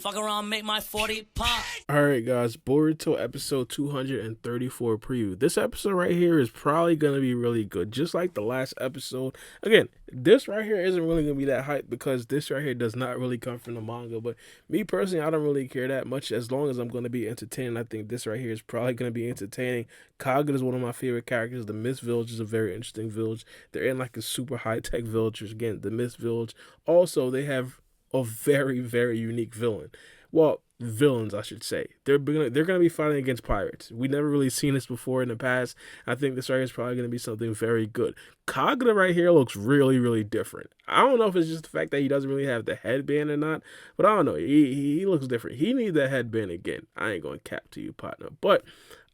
Fuck around, make my 40 pop. Alright guys, Boruto episode 234 preview. This episode right here is probably going to be really good, just like the last episode. Again, this right here isn't really going to be that hype because this right here does not really come from the manga, but me personally, I don't really care that much as long as I'm going to be entertained. I think this right here is probably going to be entertaining. Kagura is one of my favorite characters. The Mist Village is a very interesting village. They're in like a super high-tech village. Again, the Mist Village. Also, they have a very, very unique villain. Well, villains, I should say. They're gonna be fighting against pirates. We never really seen this before in the past. I think this right here is probably gonna be something very good. Kagura right here looks really, really different. I don't know if it's just the fact that he doesn't really have the headband or not, but I don't know. He looks different. He needs that headband again. I ain't gonna cap to you, partner, but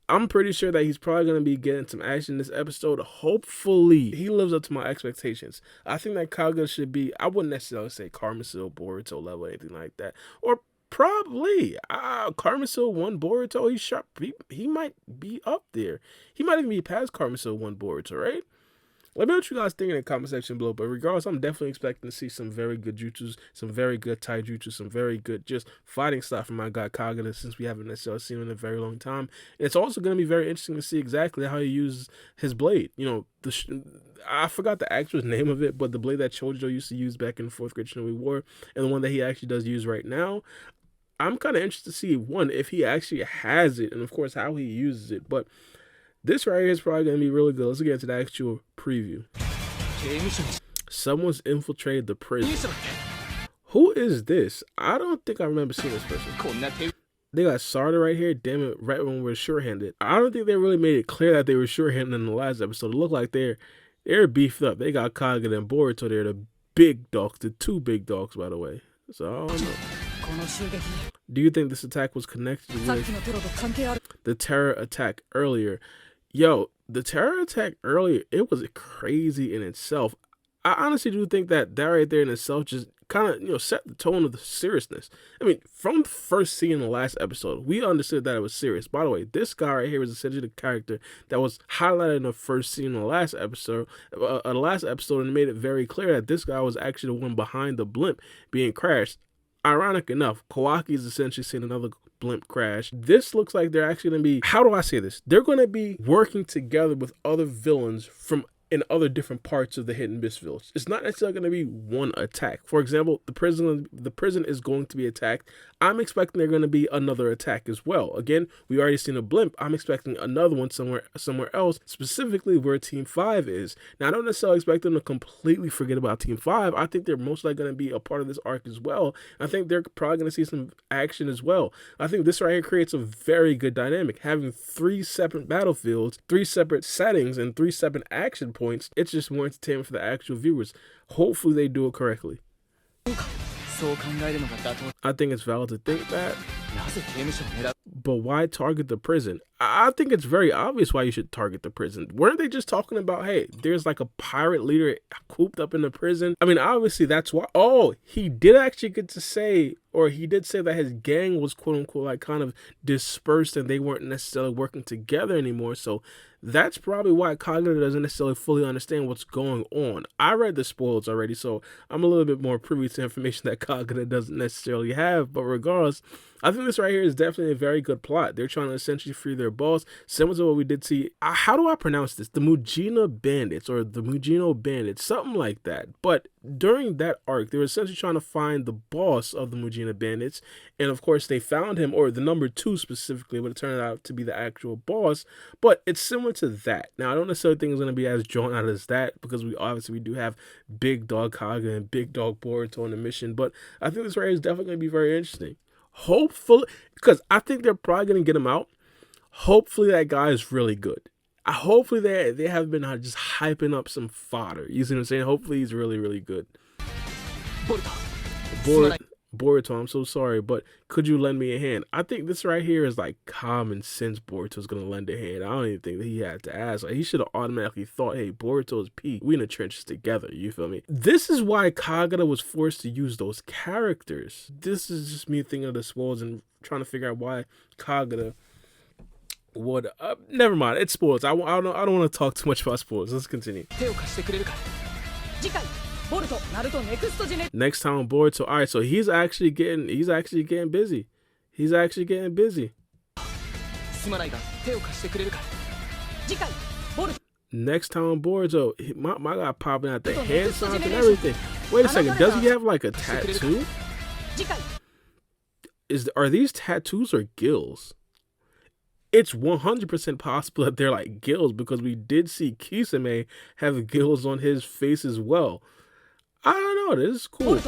I'm pretty sure that he's probably going to be getting some action this episode. Hopefully, he lives up to my expectations. I think that Kagura should be, I wouldn't necessarily say Carmisil, Boruto level, anything like that. Or probably Carmisil 1 Boruto. He's sharp. He might be up there. He might even be past Carmisil 1 Boruto, right? Let me know what you guys think in the comment section below. But regardless, I'm definitely expecting to see some very good jutsus, some very good taijutsu, some very good just fighting stuff from my guy Kagura, since we haven't necessarily seen him in a very long time. And it's also going to be very interesting to see exactly how he uses his blade. You know, I forgot the actual name of it, but the blade that Chojo used to use back in the 4th grade Shinobi War, and the one that he actually does use right now. I'm kind of interested to see, one, if he actually has it, and of course how he uses it. But this right here is probably going to be really good. Let's get into the actual preview. Someone's infiltrated the prison. Who is this? I don't think I remember seeing this person. They got Sarda right here. Damn it, right when we're short-handed. I don't think they really made it clear that they were short-handed in the last episode. It looked like they're beefed up. They got Kagura and Boruto. They're the big dogs. The 2 big dogs, by the way. So, I don't know. Do you think this attack was connected with the terror attack earlier? Yo, the terror attack earlier, it was crazy in itself. I honestly do think that right there in itself just kind of, set the tone of the seriousness. I mean, from the first scene in the last episode, we understood that it was serious. By the way, this guy right here is essentially the character that was highlighted in the first scene in the last episode, and made it very clear that this guy was actually the one behind the blimp being crashed. Ironic enough, Kawaki is essentially seeing another blimp crash. This looks like they're actually going to be, how do I say this? They're going to be working together with other villains from in other different parts of the Hidden Mist Village. It's not necessarily going to be one attack. For example, the prison is going to be attacked. I'm expecting they're going to be another attack as well. Again, we already seen a blimp. I'm expecting another one somewhere else, specifically where Team 5 is. Now, I don't necessarily expect them to completely forget about Team 5. I think they're most likely going to be a part of this arc as well. I think they're probably going to see some action as well. I think this right here creates a very good dynamic. Having 3 separate battlefields, 3 separate settings, and 3 separate action points, it's just more entertainment for the actual viewers. Hopefully they do it correctly. I think it's valid to think that, but why target the prison? I think it's very obvious why you should target the prison. Weren't they just talking about, hey, there's like a pirate leader cooped up in the prison? I mean, obviously that's why. Oh, he did actually get to say, or he did say that his gang was quote unquote like kind of dispersed and they weren't necessarily working together anymore. So that's probably why Kagura doesn't necessarily fully understand what's going on. I read the spoilers already, so I'm a little bit more privy to information that Kagura doesn't necessarily have. But regardless, I think this right here is definitely a very good plot. They're trying to essentially free their boss, similar to what we did see. How do I pronounce this? The Mujina Bandits or the Mujino Bandits, something like that. But during that arc, they were essentially trying to find the boss of the Mujina Bandits. And of course, they found him, or the number 2 specifically, but it turned out to be the actual boss. But it's similar to that. Now, I don't necessarily think it's going to be as drawn out as that, because we do have Big Dog Kagura and Big Dog Boruto on the mission. But I think this right here is definitely going to be very interesting. Hopefully, because I think they're probably going to get him out. Hopefully that guy is really good. Hopefully they have been just hyping up some fodder. You see what I'm saying? Hopefully he's really, really good. Boruto, I'm so sorry, but could you lend me a hand? I think this right here is like common sense. Boruto's going to lend a hand. I don't even think that he had to ask. Like, he should have automatically thought, hey, Boruto's P. We in the trenches together. You feel me? This is why Kagura was forced to use those characters. This is just me thinking of the spoils and trying to figure out why Kagura would. Never mind. It's spoils. I don't want to talk too much about spoils. Let's continue. Next time on Boruto. All right, so he's actually getting busy. He's actually getting busy. Next time on Boruto, my guy popping out the hand signs and everything. Wait a second, does he have like a tattoo? Are these tattoos or gills? It's 100% possible that they're like gills because we did see Kisame have gills on his face as well. I don't know, this is cool.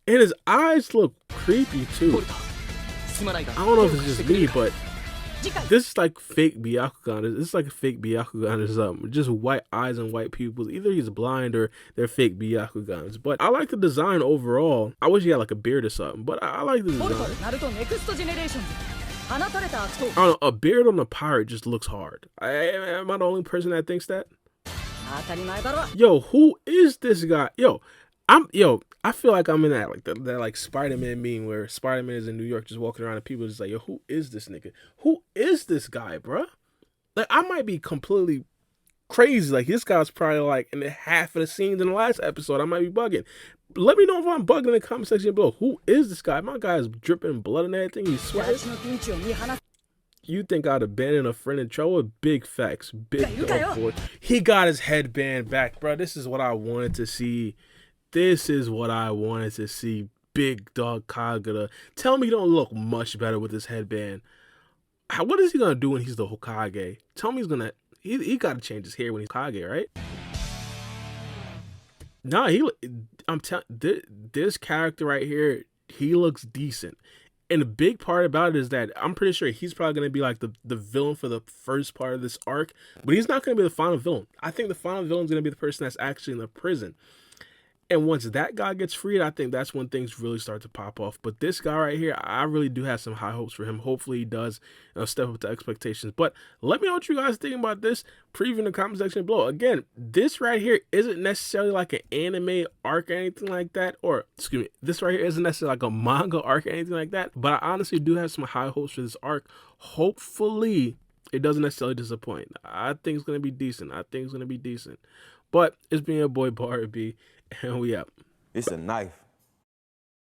And his eyes look creepy too. I don't know if it's just me, but this is like fake Byakugan. This is like a fake Byakugan or something. Just white eyes and white pupils. Either he's blind or they're fake Byakugans. But I like the design overall. I wish he had like a beard or something, but I like the design. I don't know, a beard on a pirate just looks hard. Am I the only person that thinks that? Yo, who is this guy? I feel like I'm in that like Spider-Man meme where Spider-Man is in New York just walking around and people are just like, yo, who is this nigga? Who is this guy, bruh? Like, I might be completely crazy. Like, this guy's probably like in half of the scenes in the last episode. I might be bugging. Let me know if I'm bugging in the comment section below. Who is this guy? My guy's dripping blood and everything. He's sweating. You think I'd abandon a friend in trouble? Big facts. Big dog boy. He got his headband back, bro. This is what I wanted to see. This is what I wanted to see. Big dog Kagura. Tell me he don't look much better with his headband. What is he gonna do when he's the Hokage? Tell me he's gonna. He gotta change his hair when he's Hokage, right? Nah, I'm telling this character right here, he looks decent. And the big part about it is that I'm pretty sure he's probably going to be like the villain for the first part of this arc, but he's not going to be the final villain. I think the final villain is going to be the person that's actually in the prison. And once that guy gets freed, I think that's when things really start to pop off. But this guy right here, I really do have some high hopes for him. Hopefully he does step up to expectations. But let me know what you guys think about this. Preview in the comment section below. Again, this right here isn't necessarily like an anime arc or anything like that. Or, excuse me, this right here isn't necessarily like a manga arc or anything like that. But I honestly do have some high hopes for this arc. Hopefully it doesn't necessarily disappoint. I think it's going to be decent. But it's been your boy, Bar B. And we out. It's a knife.